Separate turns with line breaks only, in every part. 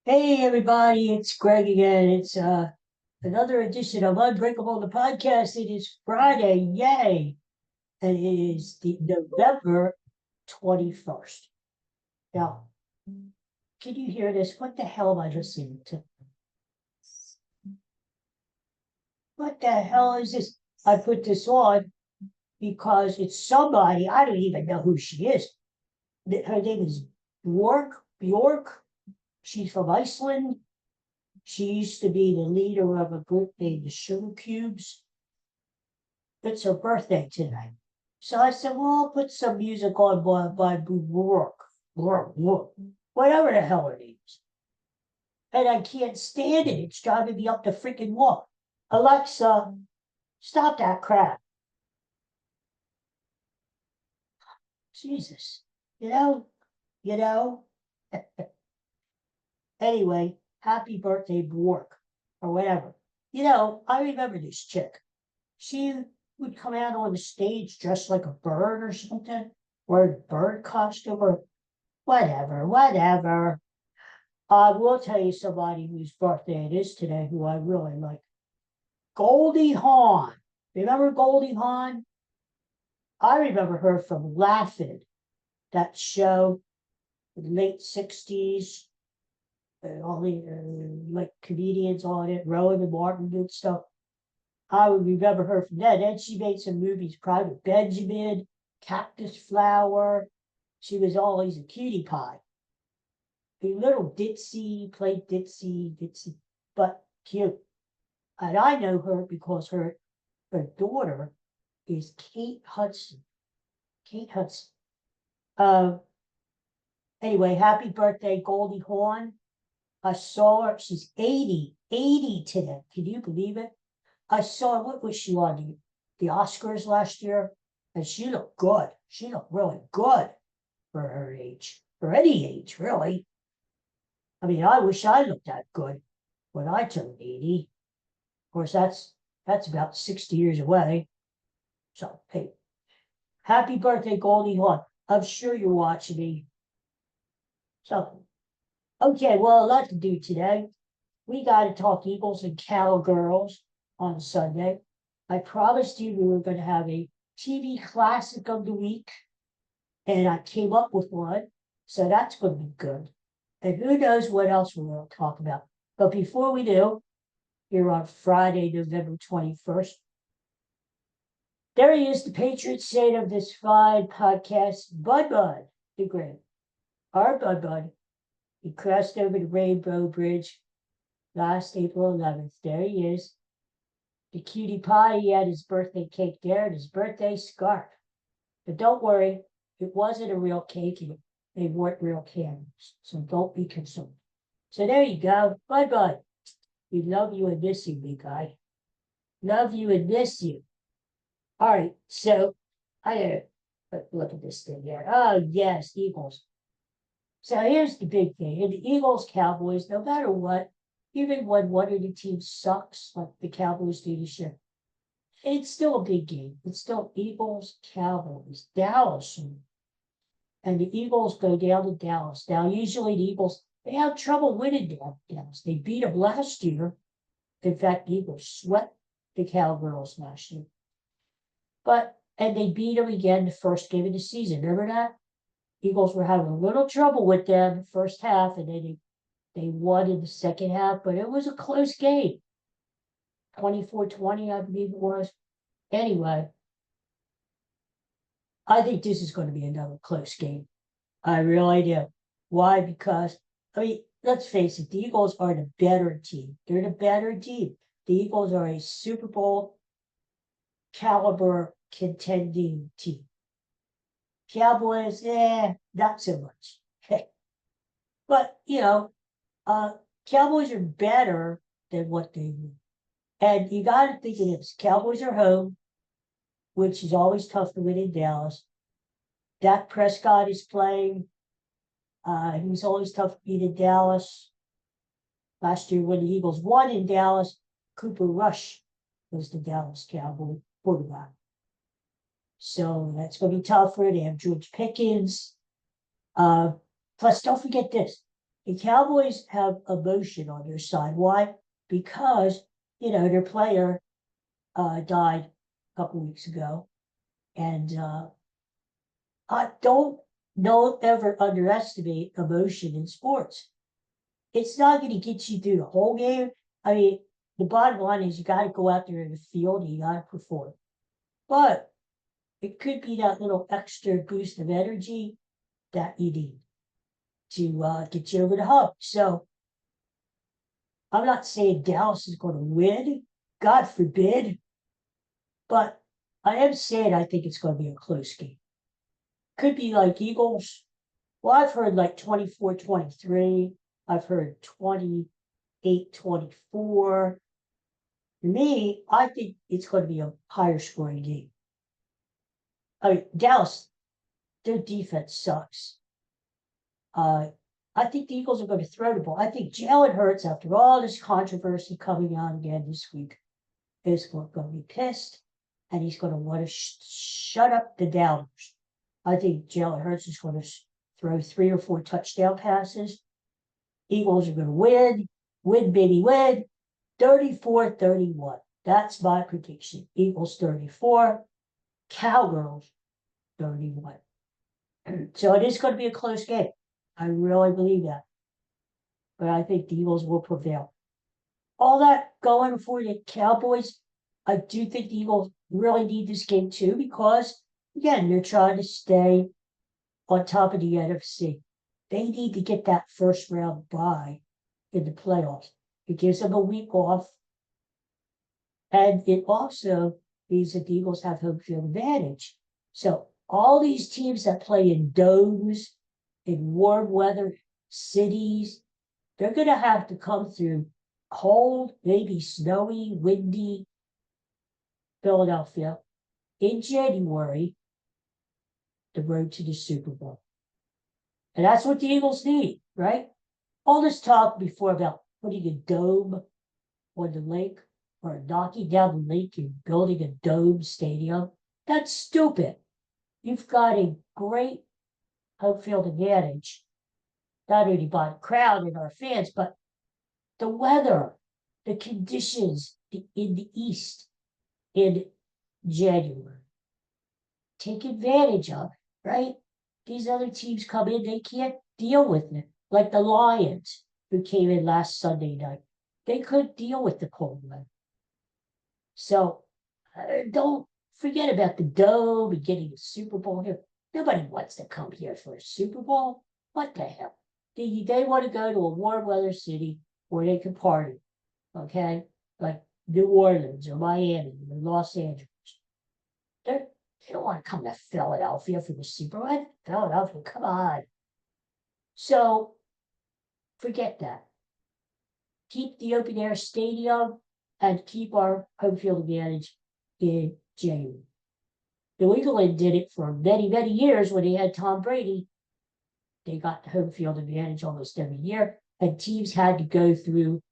Hey everybody, it's Greg again. It's another edition of Unbreakable the podcast. It is Friday, yay! And it is the November 21st. Now, can you hear this? What the hell am I listening to? What the hell is this? I put this on because it's somebody, I don't even know who she is. Her name is Bjork. She's from Iceland. She used to be the leader of a group named the Sugar Cubes. It's her birthday today. So I said, well, I'll put some music on by Bjork, whatever the hell her name is. And I can't stand it. It's driving me up the freaking wall. Alexa, stop that crap. Jesus. You know, you know. Anyway, happy birthday, Bjork, or whatever. I remember this chick. She would come out on the stage dressed like a bird or something, or a bird costume or whatever. I will tell you somebody whose birthday it is today who I really like. Goldie Hawn. Remember Goldie Hawn? I remember her from Laughing, that show in the late 60s. All the like comedians on it, Rowan and Martin did stuff. I would remember her from that. Then she made some movies, Private Benjamin, Cactus Flower. She was always a cutie pie. A little ditzy, played ditzy, but cute. And I know her because her daughter is Kate Hudson. Kate Hudson. Uh, anyway, happy birthday, Goldie Hawn. I saw her. She's 80 today. Can you believe it? I saw, what was she on the Oscars last year? And she looked good. She looked really good for her age, for any age, really. I mean, I wish I looked that good when I turned 80. Of course, that's about 60 years away. So, hey, happy birthday, Goldie Hawn. I'm sure you're watching me. So, okay, well, a lot to do today. We got to talk Eagles and Cowgirls on Sunday. I promised you we were going to have a TV classic of the week, and I came up with one. So that's going to be good. And who knows what else we're going to talk about. But before we do, here on Friday, November 21st, there he is, the patron saint of this fine podcast, Bud, the great. Our Bud. He crossed over the Rainbow Bridge last April 11th. There he is. The cutie pie, he had his birthday cake there and his birthday scarf. But don't worry, it wasn't a real cake and they weren't real candles. So don't be concerned. So there you go. Bud. We love you and miss you, big guy. Love you and miss you. All right, so I gotta look at this thing here. Oh, yes, Eagles. So here's the big thing. In the Eagles-Cowboys, no matter what, even when one of the teams sucks, like the Cowboys do this year, it's still a big game. It's still Eagles-Cowboys, Dallas. And the Eagles go down to Dallas. Now, usually the Eagles, they have trouble winning down Dallas. They beat them last year. In fact, the Eagles swept the Cowgirls last year. And they beat them again the first game of the season. Remember that? Eagles were having a little trouble with them the first half, and then they won in the second half, but it was a close game. 24-20, I believe it was. Anyway, I think this is going to be another close game. I really do. Why? Because, I mean, let's face it, the Eagles are the better team. They're the better team. The Eagles are a Super Bowl caliber contending team. Cowboys, not so much. But, Cowboys are better than what they were. And you got to think of this. Cowboys are home, which is always tough to win in Dallas. Dak Prescott is playing. He's always tough to beat in Dallas. Last year when the Eagles won in Dallas, Cooper Rush was the Dallas Cowboy quarterback. So that's going to be tough for it. They have George Pickens. Plus, don't forget this. The Cowboys have emotion on their side. Why? Because, their player died a couple weeks ago. And I don't ever underestimate emotion in sports. It's not going to get you through the whole game. I mean, the bottom line is you got to go out there in the field and you got to perform. But it could be that little extra boost of energy that you need to get you over the hump. So I'm not saying Dallas is going to win, God forbid, but I am saying I think it's going to be a close game. Could be like Eagles. Well, I've heard like 24-23. I've heard 28-24. Me, I think it's going to be a higher scoring game. I mean, Dallas, their defense sucks. I think the Eagles are going to throw the ball. I think Jalen Hurts, after all this controversy coming out again this week, is going to be pissed, and he's going to want to shut up the doubters. I think Jalen Hurts is going to throw 3 or 4 touchdown passes. Eagles are going to win, baby, win, 34-31. That's my prediction. Eagles 34, Cowgirls 31. So it is going to be a close game. I really believe that. But I think the Eagles will prevail. All that going for the Cowboys, I do think the Eagles really need this game too, because, again, they're trying to stay on top of the NFC. They need to get that first round bye in the playoffs. It gives them a week off. And it also means that the Eagles have home field advantage. So all these teams that play in domes, in warm weather cities, they're going to have to come through cold, maybe snowy, windy Philadelphia in January, the road to the Super Bowl. And that's what the Eagles need, right? All this talk before about putting a dome on the lake or knocking down the lake and building a dome stadium, that's stupid. You've got a great home field advantage, not only by the crowd and our fans, but the weather, the conditions in the East in January. Take advantage of it, right? These other teams come in, they can't deal with it. Like the Lions, who came in last Sunday night. They couldn't deal with the cold weather. So don't forget about the dome and getting a Super Bowl here. Nobody wants to come here for a Super Bowl. What the hell? They want to go to a warm weather city where they can party, okay? Like New Orleans or Miami or Los Angeles. They don't want to come to Philadelphia for the Super Bowl. Philadelphia, come on. So forget that. Keep the open air stadium and keep our home field advantage in January. New England did it for many, many years when they had Tom Brady. They got the home field advantage almost every year, and teams had to go through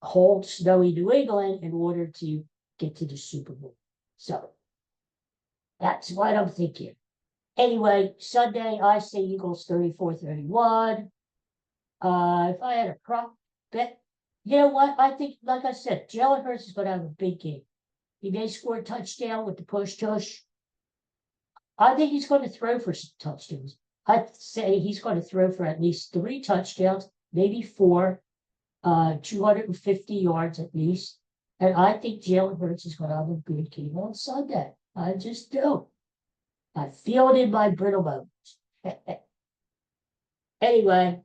cold, snowy New England in order to get to the Super Bowl. So that's what I'm thinking. Anyway, Sunday, I say Eagles 34-31. If I had a prop bet, you know what? I think, like I said, Jalen Hurts is going to have a big game. He may score a touchdown with the push tush. I think he's going to throw for some touchdowns. I'd say he's going to throw for at least 3 touchdowns, maybe 4, 250 yards at least. And I think Jalen Hurts is going to have a good game on Sunday. I just do. I feel it in my brittle bones. Anyway,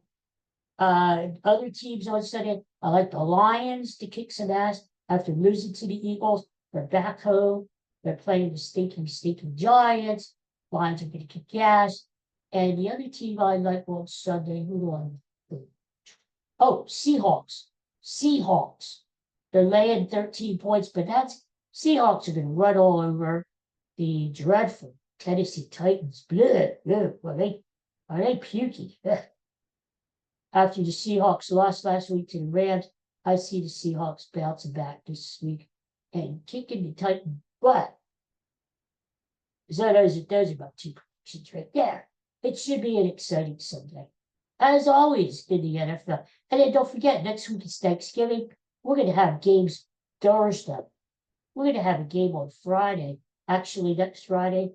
other teams on Sunday, I like the Lions to kick some ass after losing to the Eagles. They're back home. They're playing the stinking Giants. Lions are going to kick ass. And the other team I like on Sunday, who do I like? Oh, Seahawks. They're laying 13 points, but Seahawks are going to run all over the dreadful Tennessee Titans. Bleh, bleh. Are they pukey? After the Seahawks lost last week to the Rams, I see the Seahawks bouncing back this week and kicking the Titans' butt. So those are about 2 predictions right there. It should be an exciting Sunday. as always in the NFL. And then don't forget, next week is Thanksgiving. We're going to have games Thursday. We're going to have a game on Friday. Actually, next Friday,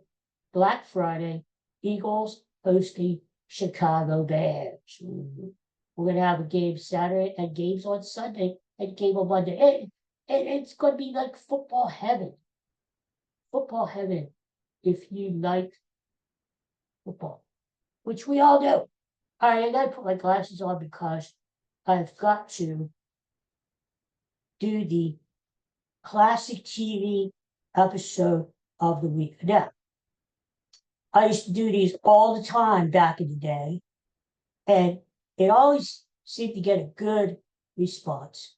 Black Friday, Eagles hosting Chicago Bears. We're going to have a game Saturday and games on Sunday and game on Monday. It's going to be like football heaven. Football heaven if you like football, which we all do. All right, I got to put my glasses on because I've got to do the classic TV episode of the week. Now, I used to do these all the time back in the day, and it always seemed to get a good response.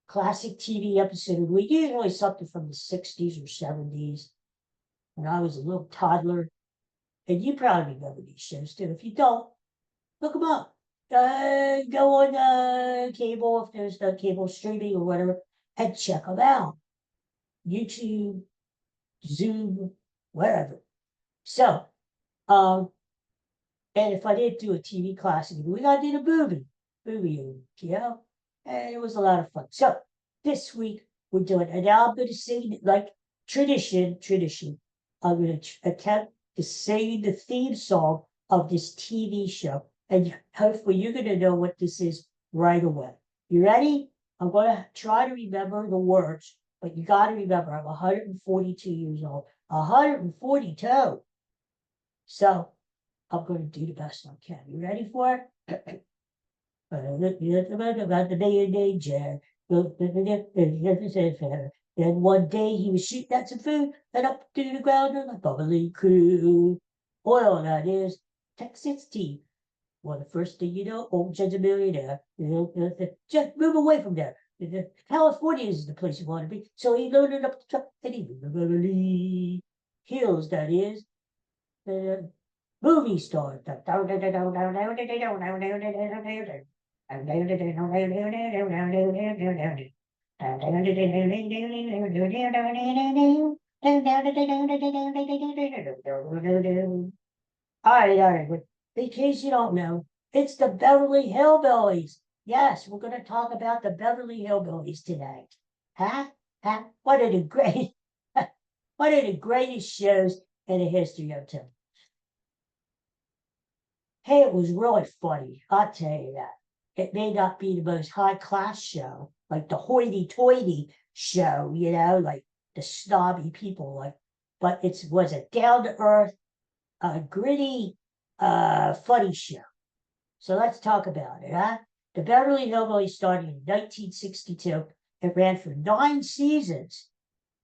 Classic TV episode of the week, usually something from the 60s or 70s when I was a little toddler. And you probably remember these shows too. If you don't, look them up. Go on cable, if there's no cable streaming or whatever, and check them out. YouTube, Zoom, wherever. So, and if I did do a TV classic, we got to do the movie, and it was a lot of fun. So this week we're doing, and now I'm going to sing like tradition. I'm going to attempt to sing the theme song of this TV show, and hopefully you're going to know what this is right away. You ready? I'm going to try to remember the words, but you got to remember I'm 142 years old. 142. So I'm going to do the best I can. You ready for it? About the day and danger. Then one day he was shooting at some food, and up to the ground on a bubbly crew. Oil, that is, Texas tea. Well, the first thing you know, old Jed's a millionaire. Just move away from there. California is the place you want to be. So he loaded up the truck and he moved to Beverly Hills, that is. Movie star. All right. In case you don't know, it's the Beverly Hillbillies. Yes, we're going to talk about the Beverly Hillbillies today. Huh? One of the greatest shows in the history of television. Hey, it was really funny. I'll tell you that. It may not be the most high class show, like the hoity toity show, like the snobby people, but it was a down to earth, gritty, funny show. So let's talk about it, huh? The Beverly Hillbillies started in 1962. It ran for 9 seasons.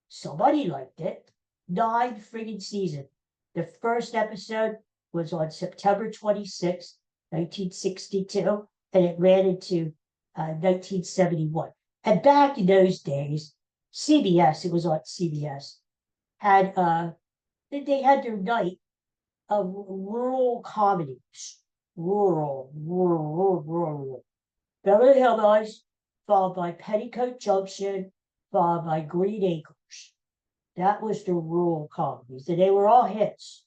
Somebody liked it. 9 friggin' seasons. The first episode was on September 26, 1962, and it ran into 1971. And back in those days, CBS, it was on CBS, had they had their night of rural comedies. Rural. Beverly Hillbillies, followed by Petticoat Junction, followed by Green Acres. That was the rural comedies, and they were all hits.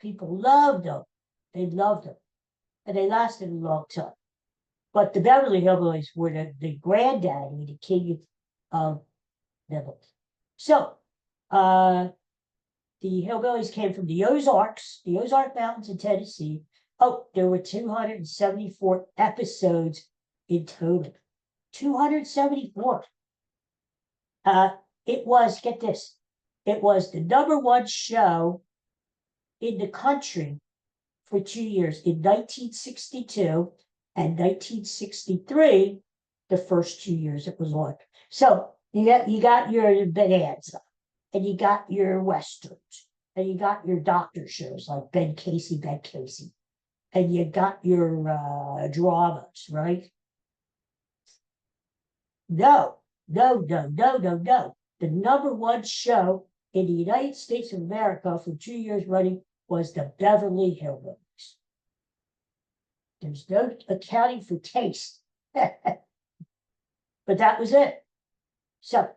People loved them. They loved them. And they lasted a long time. But the Beverly Hillbillies were the granddaddy, the king of nibbles. So, the Hillbillies came from the Ozark Mountains in Tennessee. Oh, there were 274 episodes in total. 274. It was, get this, it was the #1 show in the country for 2 years, in 1962 and 1963, the first 2 years it was on. So you got your bonanza, and you got your westerns, and you got your doctor shows like Ben Casey, and you got your dramas, right? No. The #1 show in the United States of America for 2 years running was the Beverly Hillbillies. There's no accounting for taste. But that was it. So,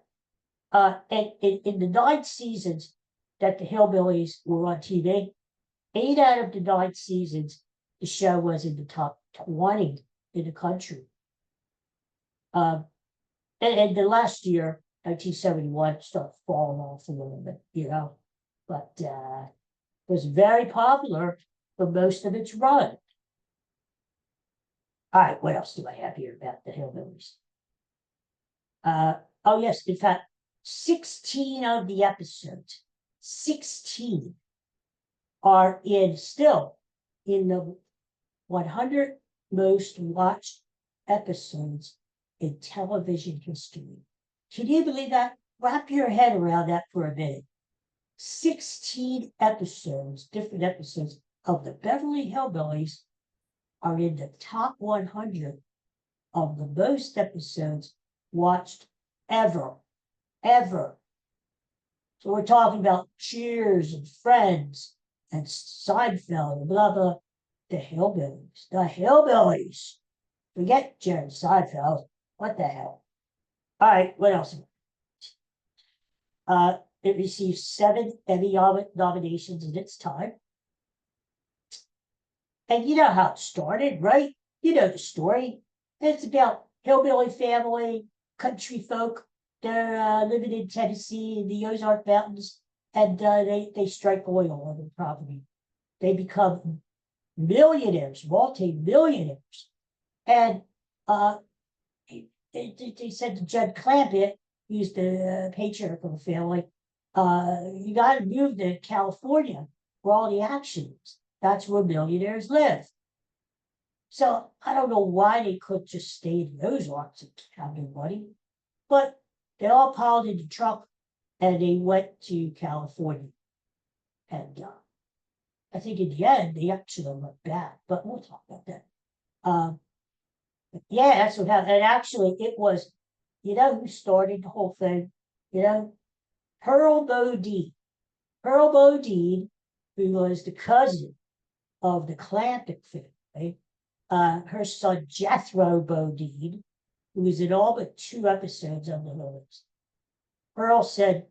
and in the 9 seasons that the Hillbillies were on TV, 8 out of the 9 seasons, the show was in the top 20 in the country. And the last year, 1971, started falling off a little bit, but was very popular for most of its run. All right, what else do I have here about the Hillbillies? Oh yes, in fact, 16 of the episodes, 16 are still in the 100 most watched episodes in television history. Can you believe that? Wrap your head around that for a minute. 16 episodes, different episodes of the Beverly Hillbillies are in the top 100 of the most episodes watched ever. So we're talking about Cheers and Friends and Seinfeld and blah, blah. The Hillbillies. Forget Jerry Seinfeld. What the hell? All right, what else? It received 7 Emmy nominations in its time. And you know how it started, right? You know the story. It's about hillbilly family, country folk. They're living in Tennessee in the Ozark Mountains, and they strike oil on their property. They become millionaires, multi-millionaires. And they said to Judd Clampett, who's the patriarch of the family, you got to move to California where all the action is. That's where millionaires live. So I don't know why they couldn't just stay in the Ozarks and have their money, but they all piled in the truck and they went to California. And I think in the end, they actually went back, but we'll talk about that. Yeah, that's what happened. And actually, it was, who started the whole thing? Pearl Bodine. Pearl Bodine, who was the cousin of the Clampett family, her son Jethro Bodine, who was in all but 2 episodes of the Hillbillies. Pearl said,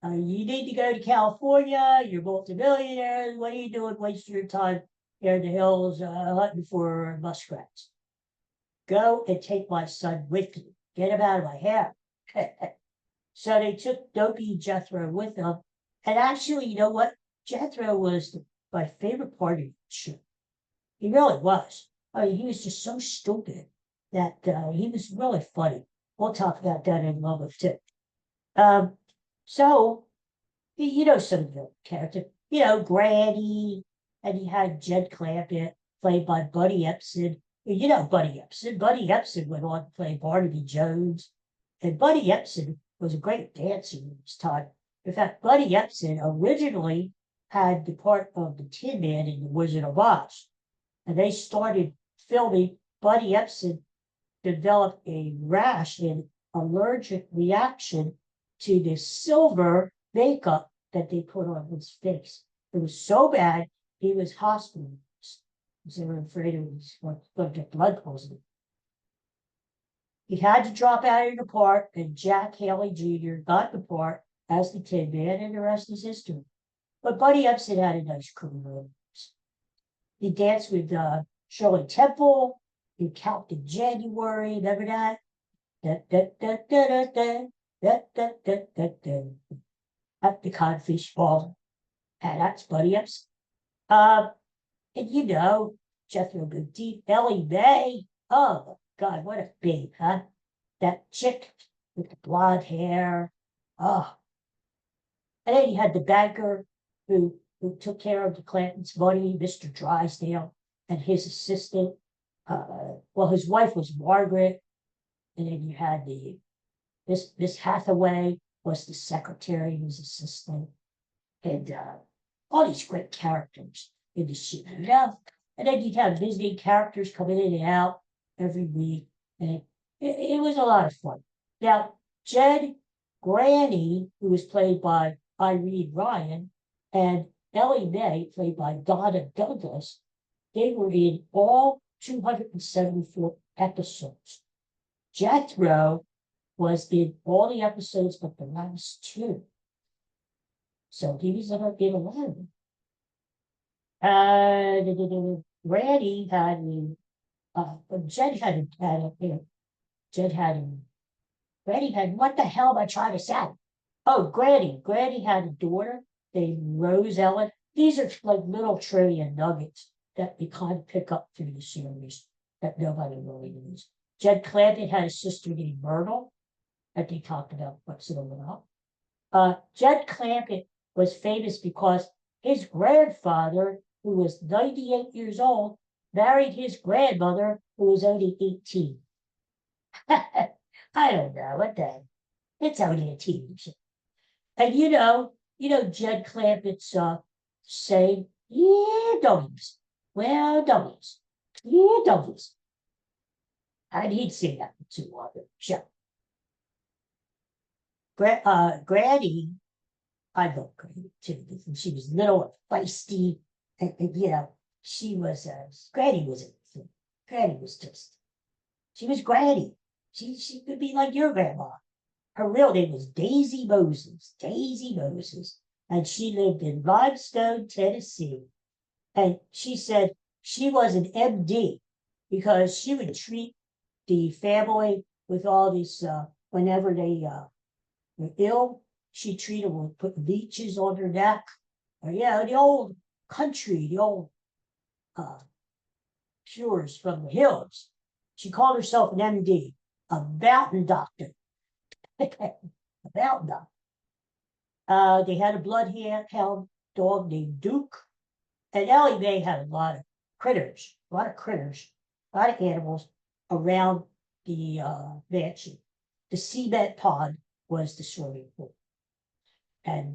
you need to go to California, you're multimillionaires, what are you doing wasting your time here in the hills hunting for muskrats? Go and take my son with you. Get him out of my hair. So they took Dopey Jethro with them. And actually, you know what? Jethro was my favorite part of the show. He really was. I mean, he was just so stupid that he was really funny. We'll talk about that in a moment, too. So, some of the characters, Granny, and he had Jed Clampett, played by Buddy Epson. You know Buddy Epson. Buddy Epson went on to play Barnaby Jones. And Buddy Epson was a great dancer in his time. In fact, Buddy Epson originally had the part of the Tin Man in The Wizard of Oz. And they started filming. Buddy Epson developed a rash and allergic reaction to the silver makeup that they put on his face. It was so bad, he was hospitalized because they were afraid he was going to get blood poisoning. He had to drop out of the part, and Jack Haley Jr. got the part as the Tin Man, and the rest is history. But Buddy Epson had a nice career. He danced with Shirley Temple in Captain January. Remember that? At the Codfish Ball. And that's Buddy Epson. And Jethro Bodine, Ellie Mae. Oh, God, what a babe, huh? That chick with the blonde hair. Oh. And then you had the banker who took care of the Clantons' money, Mr. Drysdale, and his assistant. His wife was Margaret. And then you had Miss Hathaway was the secretary, his assistant. And all these great characters in the show. And then you'd have visiting characters coming in and out every week. And it was a lot of fun. Now, Jed Granny, who was played by Irene Ryan, and Ellie Mae, played by Donna Douglas, they were in all 274 episodes. Jethro was in all the episodes but the last 2. So he was in 11. Granny had But Jed had, Granny had, what the hell am I trying to say? Oh, Granny had a daughter named Rose Ellen. These are like little trivia nuggets that you kind of pick up through the series that nobody really knows. Jed Clampett had a sister named Myrtle that they talked about what's it all about. Jed Clampett was famous because his grandfather, who was 98 years old, married his grandmother, who was only 18. I don't know what the. It's only a TV show. And Jed Clampett's saying, yeah, W's. Well, W's. Yeah, W's. And he'd say that too on the show. Granny, I love Granny too. She was little and feisty. And she was, Granny was a Granny was just, she was Granny. She could be like your grandma. Her real name was Daisy Moses. Daisy Moses. And she lived in Limestone, Tennessee. And she said she was an MD because she would treat the family with all this, whenever they were ill, she treated them with put leeches on their neck. Or, the old country, the old uh, cures from the hills. She called herself an MD, a mountain doctor. About them. They had a bloodhound dog named Duke, and Ellie Mae had a lot of critters, a lot of animals around the mansion. The cement pond was the swimming pool, and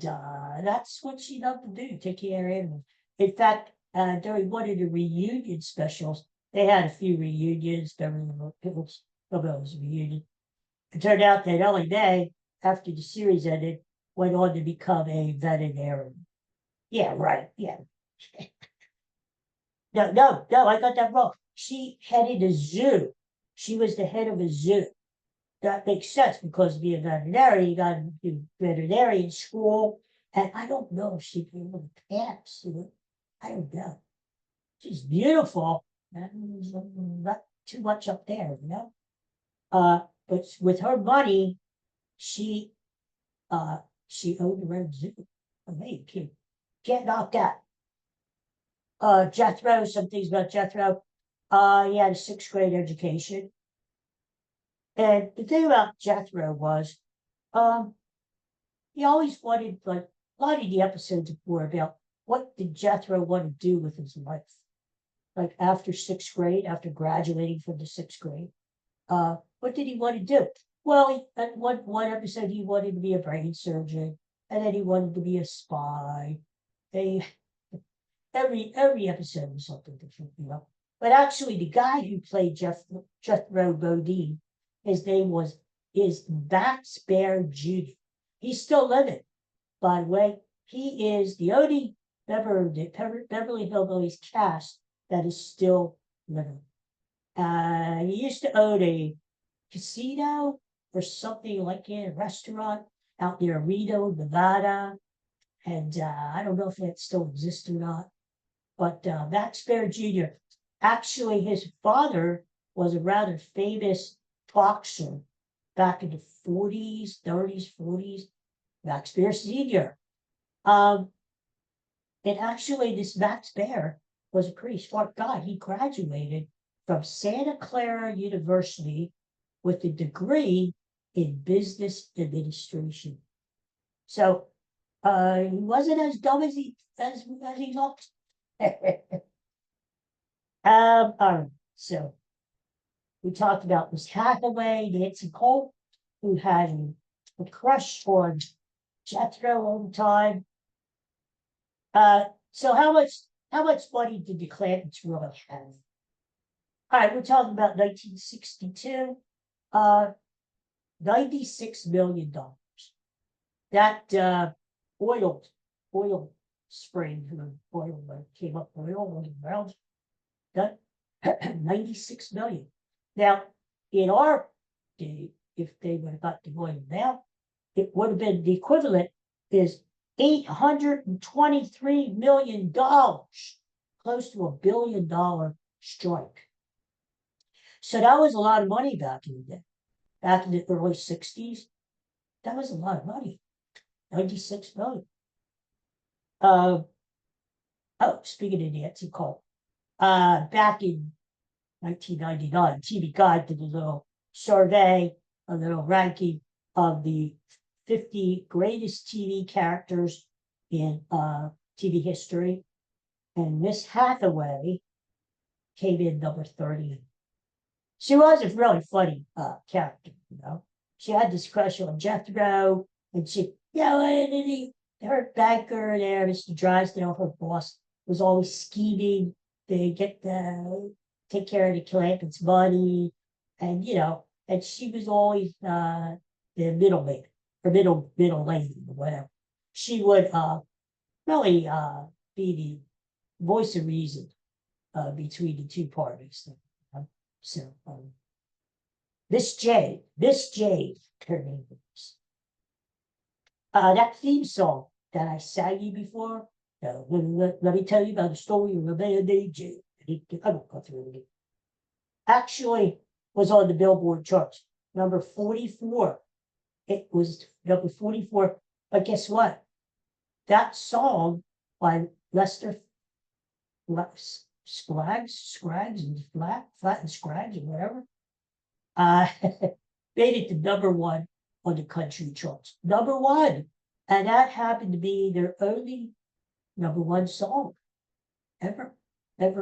that's what she loved to do, take care of animals. In fact, during one of the reunion specials, they had a few reunions. Beverly Hills reunion. It turned out that Ellie Mae, after the series ended, went on to become a veterinarian. Yeah, right. Yeah. No, I got that wrong. She headed a zoo. She was the head of a zoo. That makes sense because to be a veterinarian, you got to do veterinarian school. And I don't know if she'd be able to pass. I don't know. She's beautiful. Not too much up there. But with her money, she owned her own zoo. Hey, can't knock that. Jethro, some things about Jethro. He had a 6th grade education. And the thing about Jethro was, he always wanted, like, a lot of the episodes were about what did Jethro want to do with his life? Like after 6th grade, after graduating from the 6th grade, what did he want to do? Well, at one episode, he wanted to be a brain surgeon, and then he wanted to be a spy. Every episode was something different. But actually, the guy who played Jethro Bodine, his name is Max Bear Jr. He's still living, by the way. He is the only member of the Beverly Hillbillies cast that is still living. He used to own a casino or something like a restaurant out near Reno, Nevada. And I don't know if that still exists or not. But Max Bear Jr., actually, his father was a rather famous boxer back in the 40s, 30s, 40s. Max Bear Sr. And actually, this Max Bear was a pretty smart guy. He graduated from Santa Clara University with a degree in business administration. So he wasn't as dumb as he looked. All right, so we talked about Miss Hathaway, Nancy Cole, who had a crush on Jethro all the time. So how much money did the Clantons really have? All right, we're talking about 1962. $96 million. That oil spring, oil came up oil around that 96 million. Now, in our day, if they would have got the oil now, it would have been the equivalent is $823 million, close to $1 billion strike. So that was a lot of money back in the day. Back in the early 60s, that was a lot of money. 96 million. Uh, oh, speaking of Nancy Cole, back in 1999, TV Guide did a little survey, a little ranking of the 50 greatest TV characters in TV history. And Miss Hathaway came in number 30. She was a really funny character, you know. She had this crush on Jethro, and her banker there, Mr. Drysdale, her boss, was always scheming to take care of the Clampets' money, and and she was always the middleman or middle lady or whatever. She would really be the voice of reason between the two parties. So Miss Jade, her name was. That theme song that I sang you before. Let me tell you about the story of a man named Jade. I won't go through it again. Actually, was on the Billboard charts, number 44. It was number 44. But guess what? That song by Lester Scraggs and Flat and Scraggs or whatever, made it to number one on the country charts. Number one. And that happened to be their only number one song ever. One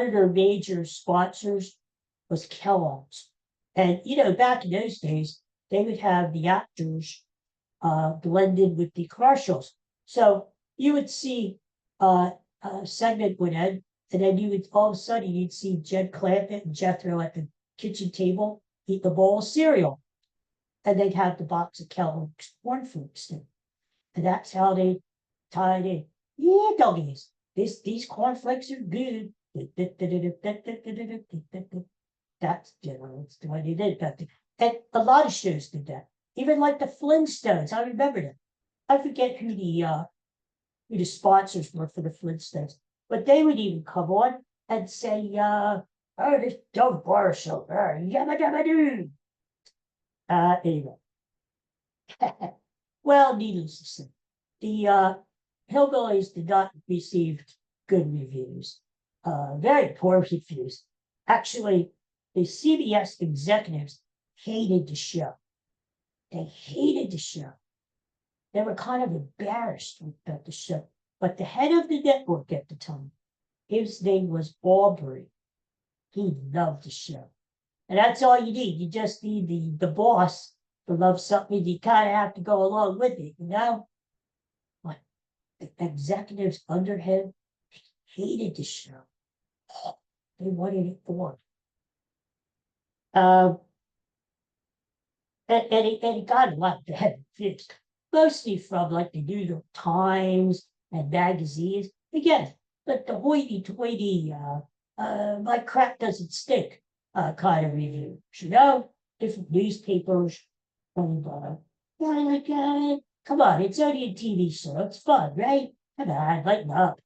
of their major sponsors was Kellogg's. And, back in those days, they would have the actors blended with the commercials. So you would see a segment would end, and then you would all of a sudden you'd see Jed Clampett and Jethro at the kitchen table eat the bowl of cereal, and they'd have the box of Kellogg's cornflakes. And that's how they tied in. Yeah, doggies, these cornflakes are good. That's the way they did back then. And a lot of shows did that. Even like the Flintstones, I remember them. I forget who the sponsors were for the Flintstones, but they would even come on and say, "Oh, this dog bar show, yabba dabba doo." Anyway, well, needless to say, the Hillbillies did not receive good reviews. Very poor reviews. Actually, the CBS executives hated the show. They hated the show. They were kind of embarrassed about the show. But the head of the network at the time, his name was Aubrey. He loved the show. And that's all you need. You just need the boss to love something. You kind of have to go along with it, But the executives under him hated the show. They wanted it gone. And it got a lot of bad reviews, mostly from like the New York Times and magazines. Again, but the hoity-toity, my crap doesn't stink kind of reviews, different newspapers. And, come on, it's only a TV show. It's fun, right? Come on, lighten up.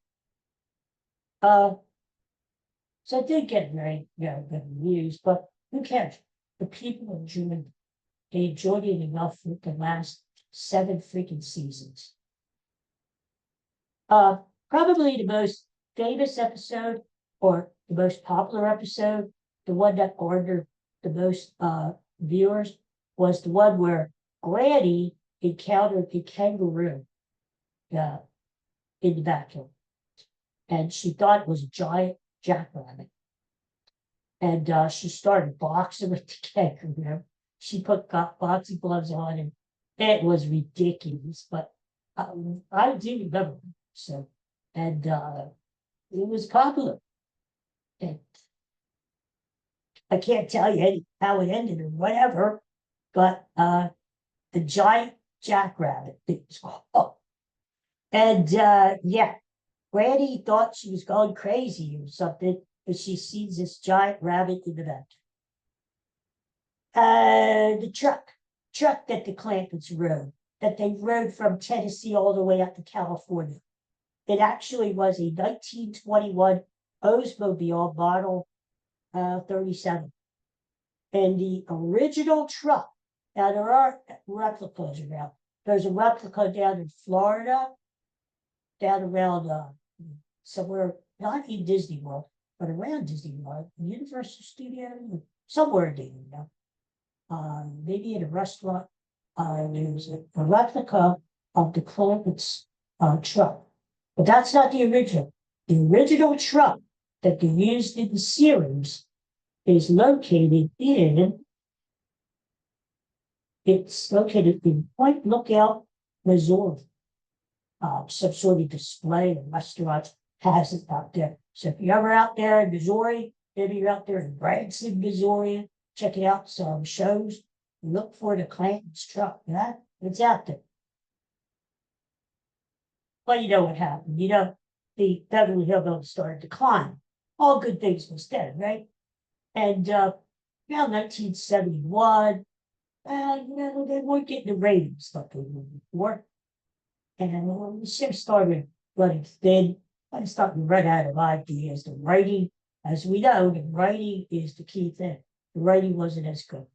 So it did get very, very good reviews, but who cares? The people enjoyed it. They enjoyed it enough for the last 7 freaking seasons. Probably the most famous episode, or the most popular episode, the one that garnered the most viewers, was the one where Granny encountered a kangaroo in the backyard. And she thought it was a giant jackrabbit. And she started boxing with the kangaroo. She put boxing gloves on, and it was ridiculous. But I do remember. So, and it was popular. And I can't tell you how it ended or whatever, but the giant jackrabbit thing was called. And Granny thought she was going crazy or something, but she sees this giant rabbit in the back. The truck that the Clampets rode, that they rode from Tennessee all the way up to California. It actually was a 1921 Oldsmobile model 37. And the original truck, now there are replicas around. There's a replica down in Florida, down around somewhere, not in Disney World, but around Disney World, Universal Studios, somewhere in Disney World. Maybe in a restaurant. There's a replica of the Clements truck. But that's not the original. The original truck that they used in the series is located in Point Lookout, Missouri. Some sort of display and restaurants has it out there. So if you're ever out there in Missouri, maybe you're out there in Branson, Missouri, checking out some shows, look for the Clanton's truck. Yeah, it's out there. Well, you know what happened. You know, the Beverly Hillbillies started to decline. All good things was dead, right? And around 1971, they weren't getting the ratings like they were before. And the ship started running thin. I started to run out of ideas. The writing, as we know, the writing is the key thing. The writing wasn't as good.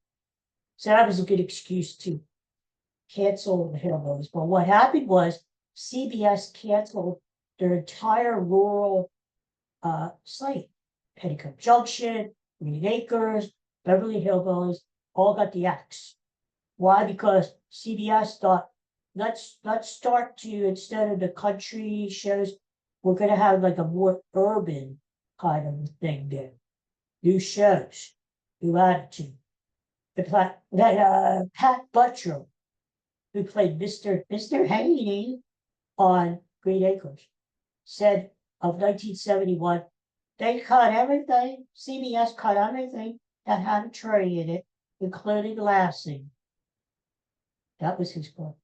So that was a good excuse to cancel the Hillbillies. But what happened was CBS canceled their entire rural slate. Petticoat Junction, Green Acres, Beverly Hillbillies, all got the axe. Why? Because CBS thought, let's start to, instead of the country shows, we're going to have like a more urban kind of thing there. New shows, new attitude. Pat Butcher, who played Mr. Haney on Green Acres, said of 1971, they cut everything, CBS cut everything that had a tree in it, including Lassie. That was his quote.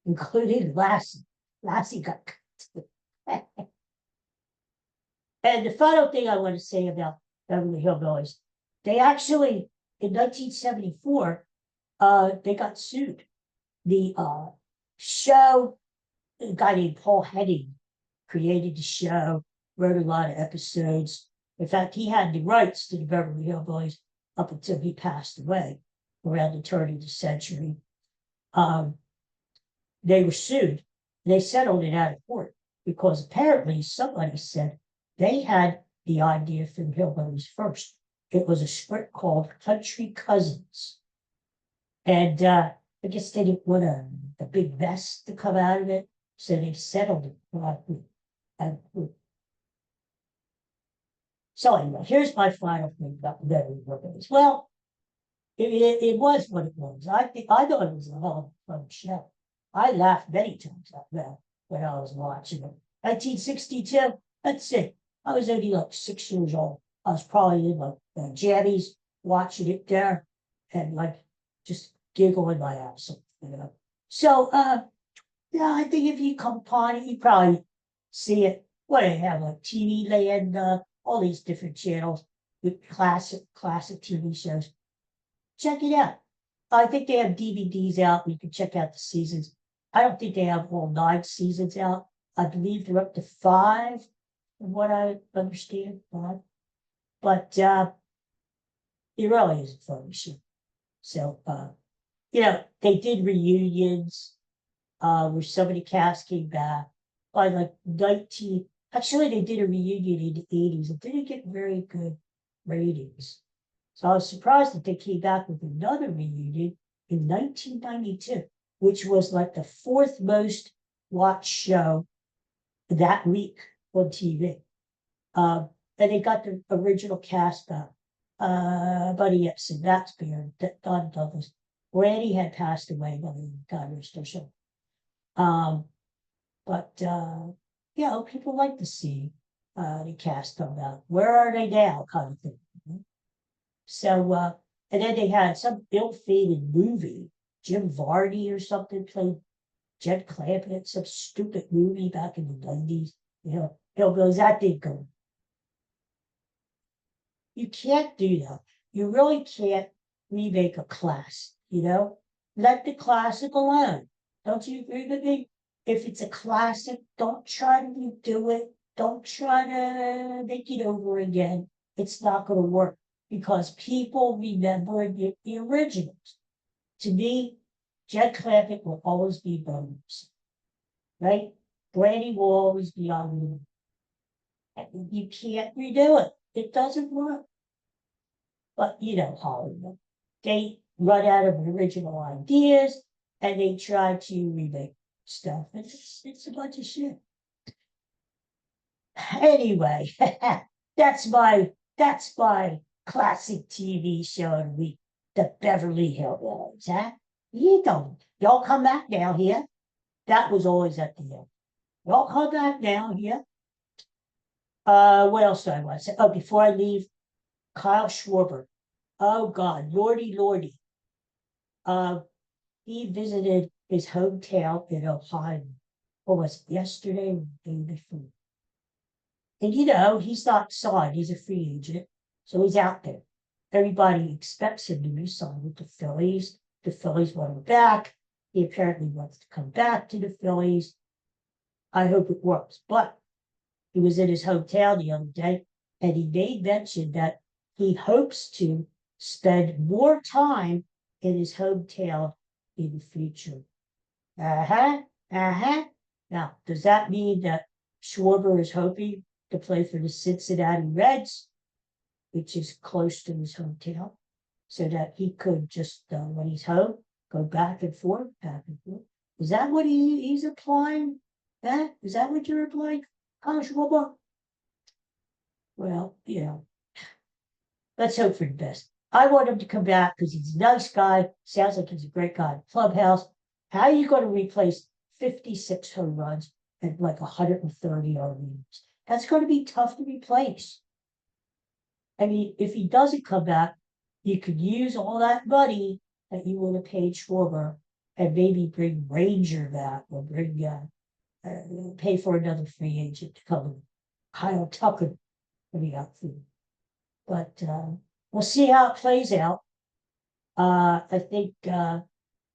Including Lassie. Lassie got cut. And the final thing I want to say about Beverly Hillbillies, they actually, in 1974, they got sued. The show, a guy named Paul Henning created the show, wrote a lot of episodes. In fact, he had the rights to the Beverly Hillbillies up until he passed away around the turn of the century. They were sued. They settled it out of court because apparently somebody said they had the idea for the Hillbillies first. It was a script called Country Cousins. And I guess they didn't want a big mess to come out of it, so they settled it. So anyway, here's my final thing about the Beverly Hillbillies. Well, it was what it was. I thought it was a hell of a fun show. I laughed many times out there when I was watching it. 1962, that's it. I was only like 6 years old. I was probably in like jammies watching it there and like just giggling my ass off, you know. So yeah, I think if you come upon it, you probably see it. What do they have, like TV Land, all these different channels with classic TV shows. Check it out. I think they have DVDs out. You can check out the seasons. I don't think they have all 9 seasons out. I believe they're up to 5, from what I understand. 5. But it really is a fun show. So, they did reunions where some of the cast came back by like 19. Actually, they did a reunion in the 80s. It didn't get very good ratings. So I was surprised that they came back with another reunion in 1992, which was like the 4th most watched show that week on TV. And they got the original cast back. Buddy Epson, that's Beard, Don Douglas. Randy had passed away by the God rest her soul. But people like to see the cast come out. Where are they now, kind of thing. So, and then they had some ill-fated movie. Jim Varney or something played Jed Clampett, some stupid movie back in the 90s. Hillbillies, that didn't go. You can't do that. You really can't remake a classic, Let the classic alone. Don't you agree with me? If it's a classic, don't try to redo it. Don't try to make it over again. It's not going to work because people remember the originals. To me, Jed Clampett will always be Bones, right? Brandy will always be on. You can't redo it. It doesn't work. But Hollywood, they run out of original ideas and they try to remake stuff. It's a bunch of shit. Anyway, that's my classic TV show of the week, the Beverly Hillbillies, huh? Y'all come back down here. That was always at the end. Y'all come back down here. What else do I want to say? Oh, before I leave, Kyle Schwarber. Oh God, Lordy, Lordy. He visited his hometown in Ohio. What was it, yesterday or the day before? And he's not signed, he's a free agent. So he's out there. Everybody expects him to be signed with the Phillies. The Phillies want him back. He apparently wants to come back to the Phillies. I hope it works. But he was in his hometown the other day, and he made mention that he hopes to spend more time in his hometown in the future. Uh-huh. Uh-huh. Now, does that mean that Schwarber is hoping to play for the Cincinnati Reds, which is close to his hometown, so that he could just, when he's home, go back and forth, back and forth? Is that what he's applying? Is that what you're applying, Schwarber? Well, let's hope for the best. I want him to come back because he's a nice guy. Sounds like he's a great guy. Clubhouse. How are you going to replace 56 home runs and like 130 RBIs? That's going to be tough to replace. I mean, if he doesn't come back, you could use all that money that you would have paid Schwarber and maybe bring Ranger back or pay for another free agent to come in. Kyle Tucker for the outfield. But we'll see how it plays out. I think we're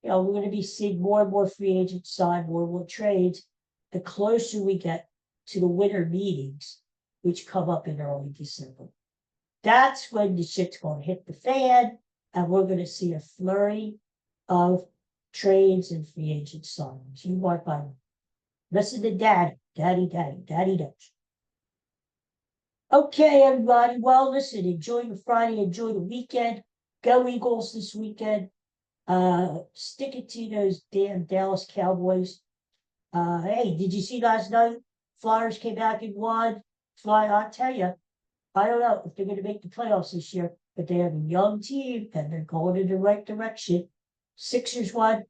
going to be seeing more and more free agents sign, more and more trades. The closer we get to the winter meetings, which come up in early December, that's when the shit's going to hit the fan, and we're going to see a flurry of trades and free agent signings. You mark my word. Listen to Daddy does. Okay, everybody. Well, listen, enjoy your Friday, enjoy the weekend. Go Eagles this weekend. Stick it to those damn Dallas Cowboys. Hey, did you see last night? Flyers came back and won. I'll tell you, I don't know if they're going to make the playoffs this year, but they have a young team and they're going in the right direction. Sixers won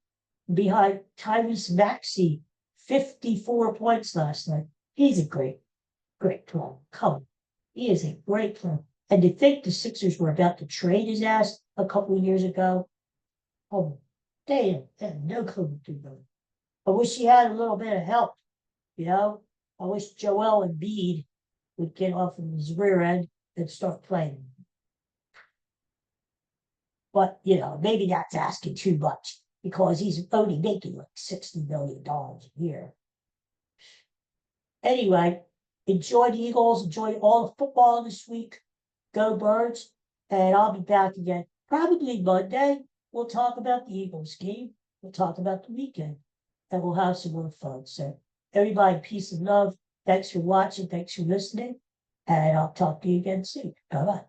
behind Tyrese Maxey, 54 points last night. He's a great player. Come on. He is a great player. And to think the Sixers were about to trade his ass a couple of years ago, oh, they had no clue what to do. I wish he had a little bit of help, I wish Joel Embiid would get off of his rear end and start playing. But, maybe that's asking too much because he's only making like $60 million a year. Anyway, enjoy the Eagles, enjoy all the football this week. Go Birds. And I'll be back again probably Monday. We'll talk about the Eagles game. We'll talk about the weekend. And we'll have some more fun. So, everybody, peace and love. Thanks for watching. Thanks for listening. And I'll talk to you again soon. Bye-bye.